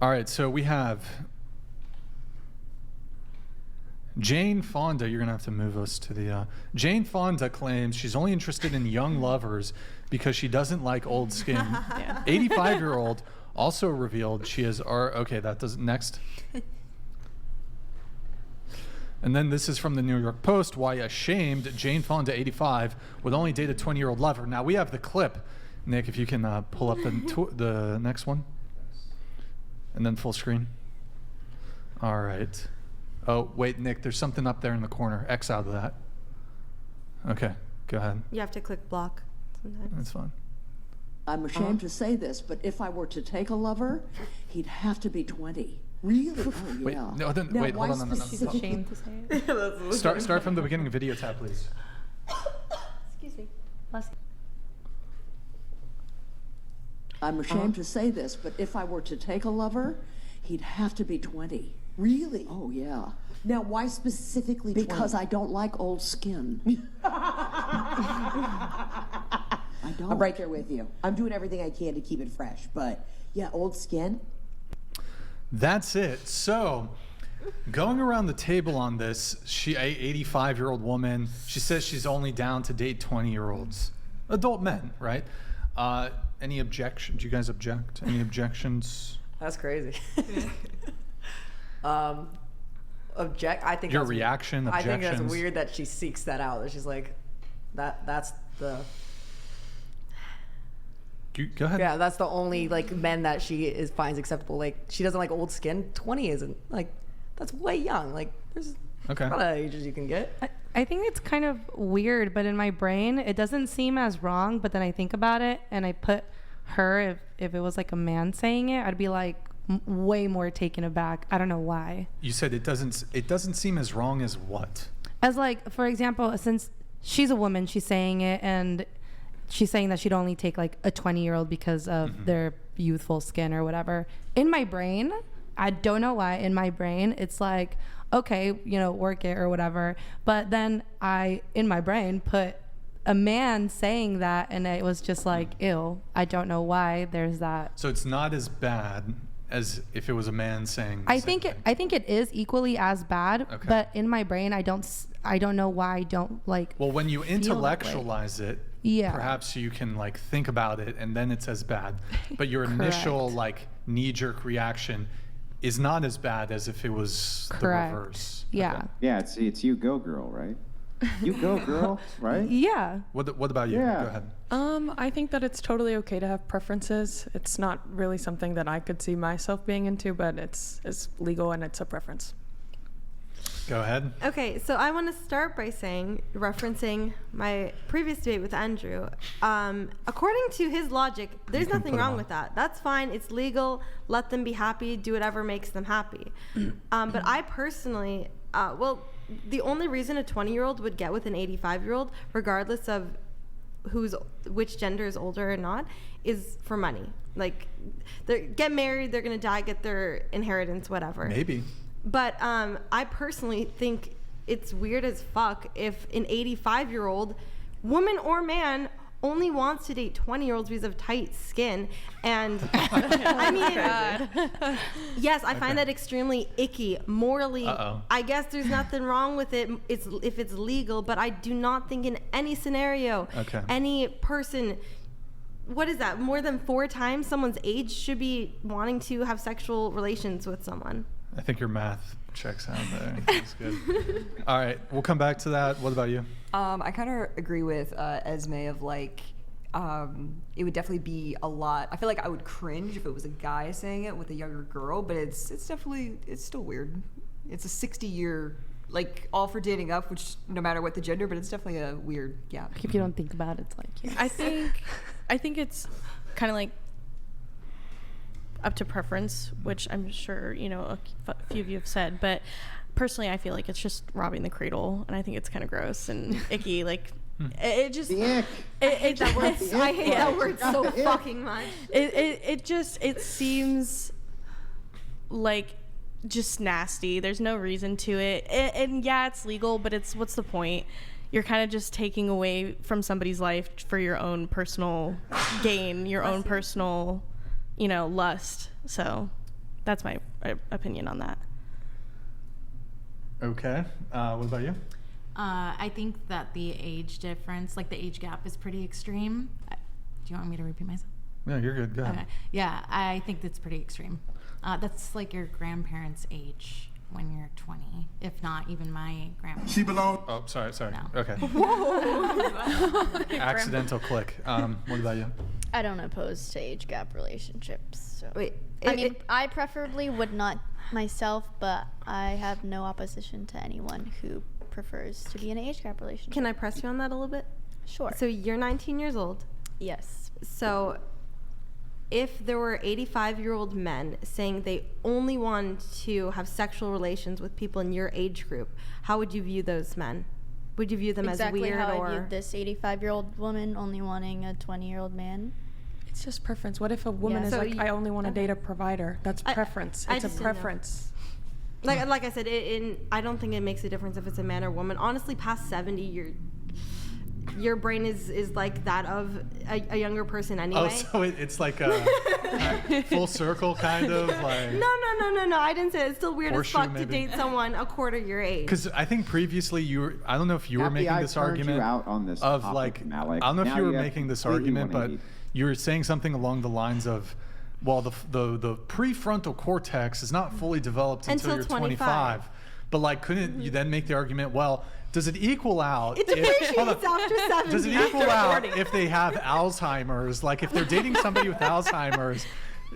All right, so we have Jane Fonda. You're going to have to move us to the... Jane Fonda claims she's only interested in young lovers because she doesn't like old skin. 85-year-old also revealed she has... Okay, that doesn't... Next. And then this is from the New York Post. Why ashamed Jane Fonda, 85, would only date a 20-year-old lover. Now, we have the clip. Nick, if you can pull up the next one. And then full screen. All right. Oh, wait, Nick, there's something up there in the corner. X out of that. Okay, go ahead. You have to click block sometimes. That's fine. I'm ashamed to say this, but if I were to take a lover, he'd have to be 20. Really? Oh, yeah. Wait, no, then, wait, hold on. She's ashamed to say it. Start from the beginning. Video tab, please. Excuse me. I'm ashamed to say this, but if I were to take a lover, he'd have to be 20. Really? Oh, yeah. Now, why specifically 20? Because I don't like old skin. I don't. I'm right there with you. I'm doing everything I can to keep it fresh, but yeah, old skin. That's it. So, going around the table on this, she, a 85-year-old woman, she says she's only down to date 20-year-olds, adult men, right? Any objections? Do you guys object? Any objections? That's crazy. I think Your that's reaction, I think objections? that's weird that she seeks that out. That she's like, that's the... Go ahead. Yeah, that's the only like men that she finds acceptable. Like she doesn't like old skin. 20 isn't like that's way young. Like there's a lot of ages you can get. I think it's kind of weird, but in my brain it doesn't seem as wrong. But then I think about it and I put her if it was like a man saying it, I'd be like way more taken aback. I don't know why. You said it doesn't seem as wrong as what? As like, for example, since she's a woman, she's saying it and she's saying that she'd only take like a 20-year-old because of their youthful skin or whatever. In my brain, I don't know why, in my brain, it's like, okay, work it or whatever. But then in my brain, put a man saying that and it was just like, ew. I don't know why there's that. So it's not as bad as if it was a man saying I think it is equally as bad, but in my brain, I don't know why I don't like. Well, when you intellectualize it, yeah, perhaps you can like think about it and then it's as bad. But your initial like knee-jerk reaction is not as bad as if it was the reverse. Yeah. Okay. Yeah, it's you go girl, right? You go girl, right? Yeah. What about you? Yeah. Go ahead. I think that it's totally okay to have preferences. It's not really something that I could see myself being into, but it's legal and it's a preference. Go ahead. Okay, so I want to start by referencing my previous debate with Andrew. According to his logic, there's nothing wrong with that. That's fine. It's legal. Let them be happy. Do whatever makes them happy. But I personally, the only reason a 20-year-old would get with an 85-year-old, regardless of which gender is older or not, is for money. Like, they get married, they're gonna die, get their inheritance, whatever. Maybe. But I personally think it's weird as fuck if an 85-year-old, woman or man, only wants to date 20-year-olds because of tight skin. And I mean, yes, I find that extremely icky. Morally, I guess there's nothing wrong with it if it's legal, but I do not think in any scenario, any person, what is that, more than 4 times someone's age should be wanting to have sexual relations with someone. I think your math checks out there. That's good. All right, we'll come back to that. What about you? I kind of agree with Esme of like, it would definitely be a lot. I feel like I would cringe if it was a guy saying it with a younger girl, but it's still weird. It's a 60-year, like, all for dating up, which no matter what the gender, but it's definitely a weird gap. If you don't think about it, it's like, yes. I think it's kind of like up to preference, which I'm sure a few of you have said, but personally I feel like it's just robbing the cradle, and I think it's kind of gross and icky. Like it just I hate that word. I hate that word so fucking much. It seems like just nasty. There's no reason to it, and yeah, it's legal, but what's the point? You're kind of just taking away from somebody's life for your own personal gain, your own personal lust. So That's my opinion on that. Okay. What about you? I think that the age difference, like the age gap, is pretty extreme. Do you want me to repeat myself? No, you're good. Go ahead. Okay. Yeah, I think that's pretty extreme. That's like your grandparents' age when you're 20, if not even my grandparents. She belongs. Oh, sorry. No. Okay. Accidental click. What about you? I don't oppose to age gap relationships. So. Wait, I mean, I preferably would not myself, but I have no opposition to anyone who prefers to be in an age gap relationship. can I press you on that a little bit? Sure. So you're 19 years old. Yes. So if there were 85-year-old men saying they only want to have sexual relations with people in your age group, how would you view those men? Would you view them exactly as weird how or I viewed this 85-year-old woman only wanting a 20-year-old man? It's just preference. What if a woman Yeah. is So like, you- I only want to okay. date a provider? That's preference. I It's a just didn't know. preference. like I said, I don't think it makes a difference if it's a man or woman. Honestly, past 70, your brain is like that of a younger person anyway. Oh, so it's like a full circle kind of like. No. I didn't say it. It's still weird as Horseshoe, fuck to maybe. date someone a quarter your age. Because I think previously I don't know if you were Happy making I this turned argument you out on this of topic, like, Malik. I don't know if Now you were you have making this completely argument, but 180. you were saying something along the lines of, well, the prefrontal cortex is not fully developed until you're 25. But like, couldn't you then make the argument, well, does it equal out? It depreciates after 70. Does it equal out if they have Alzheimer's? Like if they're dating somebody with Alzheimer's,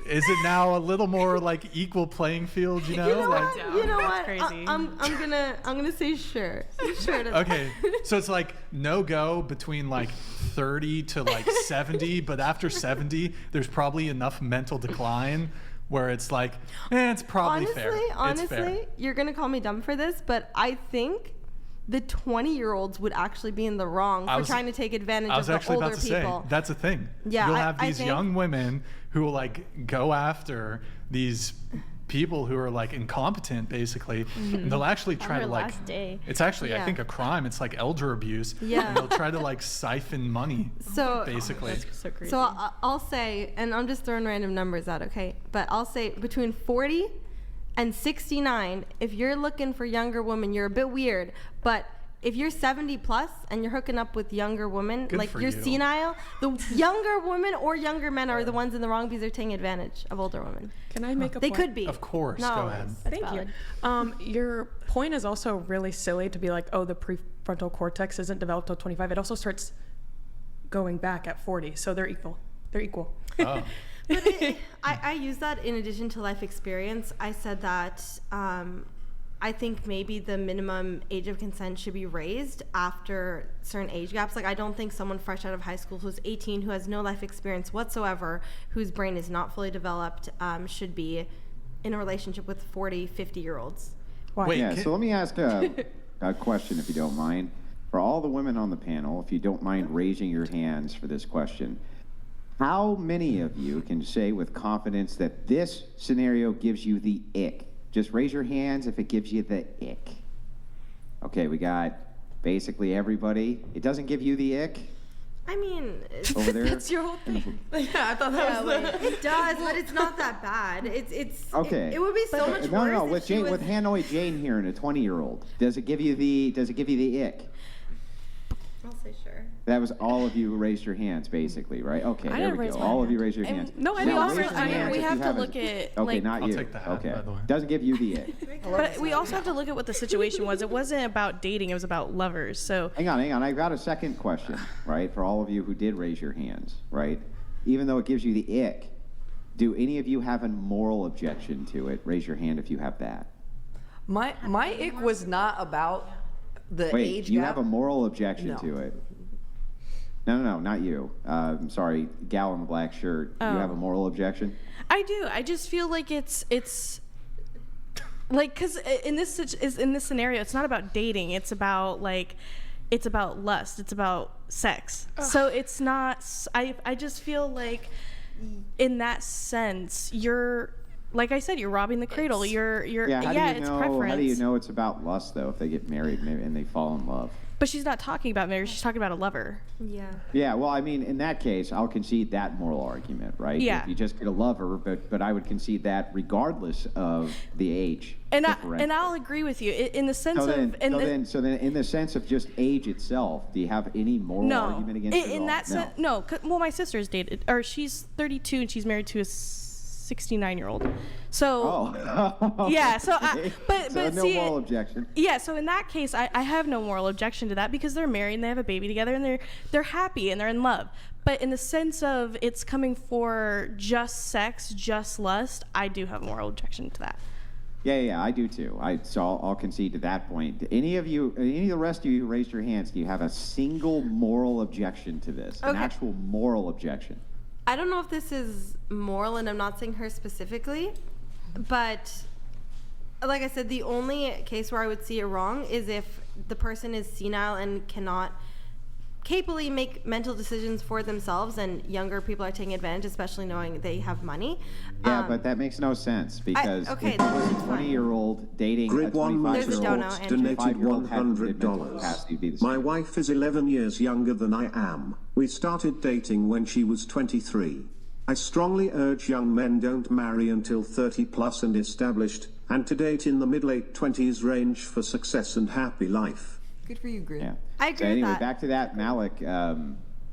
is it now a little more like equal playing field? You know, You know like. what? You know what? crazy. I'm gonna say sure. Sure. To Okay, so it's like no go between like 30 to like 70, but after 70, there's probably enough mental decline where it's like, it's probably fair. Honestly, It's fair. you're gonna call me dumb for this, but I think the 20-year-olds would actually be in the wrong for trying to take advantage I of was the actually older about to people. say that's a thing. Yeah, you'll I- have I these think- young women who will like go after these people who are like incompetent, basically, and they'll actually try her to like. last day. It's actually, I Yeah. think, a crime. It's like elder abuse. Yeah. And they'll try to like siphon money, So basically. That's so crazy. So I'll say, and I'm just throwing random numbers out, okay? But I'll say between 40 and 69, if you're looking for younger women, you're a bit weird. But if you're 70 plus and you're hooking up with younger women, Good like for you're you. senile, the younger women or younger men are the ones in the wrong because they're taking advantage of older women. Can I make a They point? could be. Of course, Not go always. ahead. Thank valid. you. Your point is also really silly to be like, oh, the prefrontal cortex isn't developed till 25. It also starts going back at 40, so they're equal. They're equal. Oh. But I use that in addition to life experience. I said that I think maybe the minimum age of consent should be raised after certain age gaps. Like, I don't think someone fresh out of high school who's 18, who has no life experience whatsoever, whose brain is not fully developed, should be in a relationship with 40, 50-year-olds. Why? Wait, Yeah, can- so let me ask a question, if you don't mind. For all the women on the panel, if you don't mind raising your hands for this question, how many of you can say with confidence that this scenario gives you the ick? Just raise your hands if it gives you the ick. Okay, we got basically everybody. It doesn't give you the ick I mean, over there? That's your whole thing. Yeah, I thought that was it does, but it's not that bad. It's Okay. It would be so much No, worse. no, if with she Jane, was- with Hanoi Jane here and a 20-year-old, does it give you the ick? I'll say sure. That was all of you who raised your hands, basically, right? Okay, I there didn't we raise go. my All of hand. you raised your hands. no, I Now didn't raise raise your my hands hand. we if you have to haven't- look at, Okay, like- not I'll you. take the hat, Okay, by the way. doesn't give you the ick. But we also have to look at what the situation was. It wasn't about dating, it was about lovers. So Hang on. I got a second question, right? For all of you who did raise your hands, right? Even though it gives you the ick, do any of you have a moral objection to it? Raise your hand if you have that. My ick was not about the Wait, age you gap. have a moral objection No. to it? No, not you. I'm sorry, gal in the black shirt. You have a moral objection? I do. I just feel like it's like, because in this scenario, it's not about dating. It's about lust. It's about sex. So it's not. I just feel like, in that sense, you're, like I said, you're robbing the cradle. How How do you it's know? preference. How do you know it's about lust though? If they get married and they fall in love. But she's not talking about marriage. She's talking about a lover. Yeah. Yeah, well, I mean, in that case, I'll concede that moral argument, right? Yeah. If you just get a lover, but I would concede that regardless of the age. And differential. I'll agree with you in the sense So then, of so then, in the sense of just age itself, do you have any moral argument against it? In at that all? sense, no. Well, my sister's dated, or she's 32 and she's married to a 69-year-old. So yeah. So but no see, moral objection. Yeah. So in that case, I have no moral objection to that because they're married and they have a baby together and they're happy and they're in love. But in the sense of it's coming for just sex, just lust, I do have a moral objection to that. Yeah, I do too. So I'll concede to that point. Any of the rest of you who raised your hands, do you have a single moral objection to this? An Okay. actual moral objection? I don't know if this is moral, and I'm not saying her specifically, but like I said, the only case where I would see it wrong is if the person is senile and cannot capably make mental decisions for themselves, and younger people are taking advantage, especially knowing they have money. Yeah, but that makes no sense because okay, if then you're a it's fine. 20-year-old dating a Grid 1 There's a 25-year-old, dono, Motorsports Andrew. donated 25-year-old had limited mental $100. capacity to be the My same. wife is 11 years younger than I am. We started dating when she was 23. I strongly urge young men don't marry until 30 plus and established, and to date in the mid-late 20s range for success and happy life. Good for you, Grid. Yeah. I agree So with anyway, that. back to that, Malik.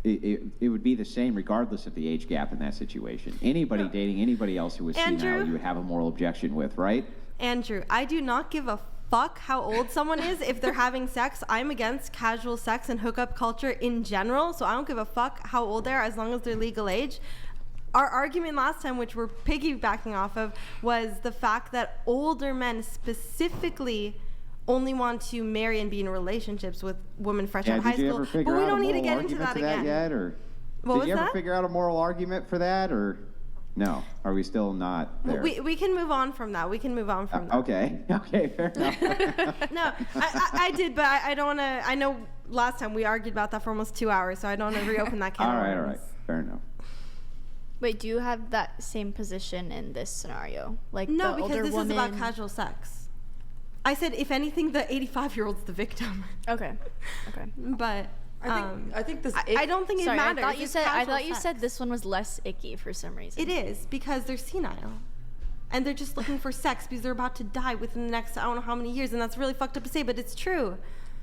It would be the same regardless of the age gap in that situation. Anybody dating anybody else who was Andrew? senile, you would have a moral objection with, right? Andrew, I do not give a fuck how old someone is if they're having sex. I'm against casual sex and hookup culture in general, so I don't give a fuck how old they are as long as they're legal age. Our argument last time, which we're piggybacking off of, was the fact that older men specifically only want to marry and be in relationships with women fresh out of high Did you school. ever figure But we out don't a need to moral get into argument that to that again. yet, or What did was you ever that? figure out a moral argument for that, or no? Are we still not there? We can move on from that. We can move on from that. Okay, fair enough. No, I did, but I don't want to. I know last time we argued about that for almost 2 hours, so I don't want to reopen that can all of right, worms. fair enough. Wait, do you have that same position in this scenario? Like No, the because older this woman? is about casual sex. I said, if anything, the 85-year-old's the victim. Okay. But I think this. I don't think Sorry, it matters. I thought you It's said. I casual thought you sex. said this one was less icky for some reason. It is because they're senile. And they're just looking for sex because they're about to die within the next I don't know how many years, and that's really fucked up to say, but it's true.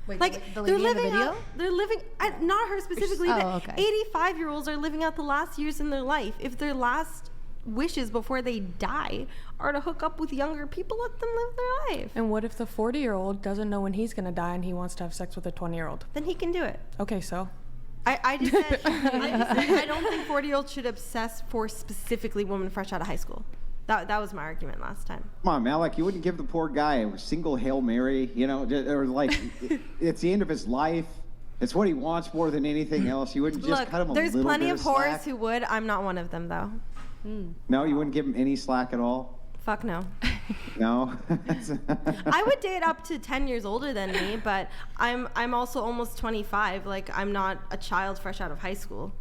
Wait, Like the they're lady in the living video? out, they're living not her specifically, Oh, but okay. 85-year-olds are living out the last years in their life. If their last wishes before they die are to hook up with younger people, let them live their life. And what if the 40-year-old doesn't know when he's going to die and he wants to have sex with a 20-year-old? Then he can do it. Okay, so I just said I don't think 40-year-olds should obsess for specifically women fresh out of high school. That was my argument last time. Come on, Malik, you wouldn't give the poor guy a single Hail Mary, or like, it's the end of his life. It's what he wants more than anything else. You wouldn't just Look, cut him a there's little plenty bit of of whores slack? who would. I'm not one of them, though. No, you wouldn't give him any slack at all? Fuck no. No? I would date up to 10 years older than me, but I'm also almost 25. Like, I'm not a child fresh out of high school.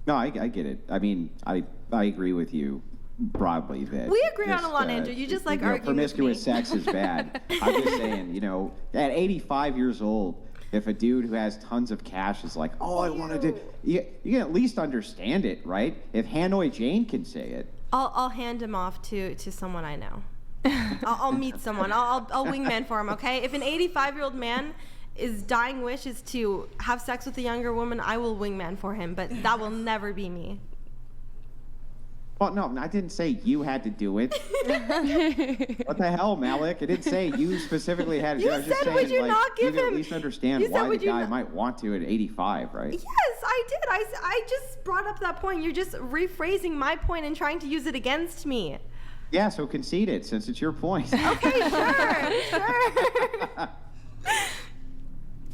No, I get it. I mean, I agree with you broadly that We agree on a lot, Andrew. You just like arguing with promiscuous me. sex is bad. I'm just saying, at 85 years old, if a dude who has tons of cash is like, oh, I want to do, you can at least understand it, right? If Hanoi Jane can say it. I'll hand him off to someone I know. I'll meet someone. I'll wingman for him, okay? If an 85-year-old man his dying wish is to have sex with a younger woman, I will wingman for him, but that will never be me. Well, no, I didn't say you had to do it. What the hell, Malik? I didn't say you specifically had to do it. I was just said, saying, would you like, not give you can him- at least understand you said, why the would you guy not- might want to at 85, right? Yes, I did. I just brought up that point. You're just rephrasing my point and trying to use it against me. Yeah, so concede it since it's your point. Okay, sure.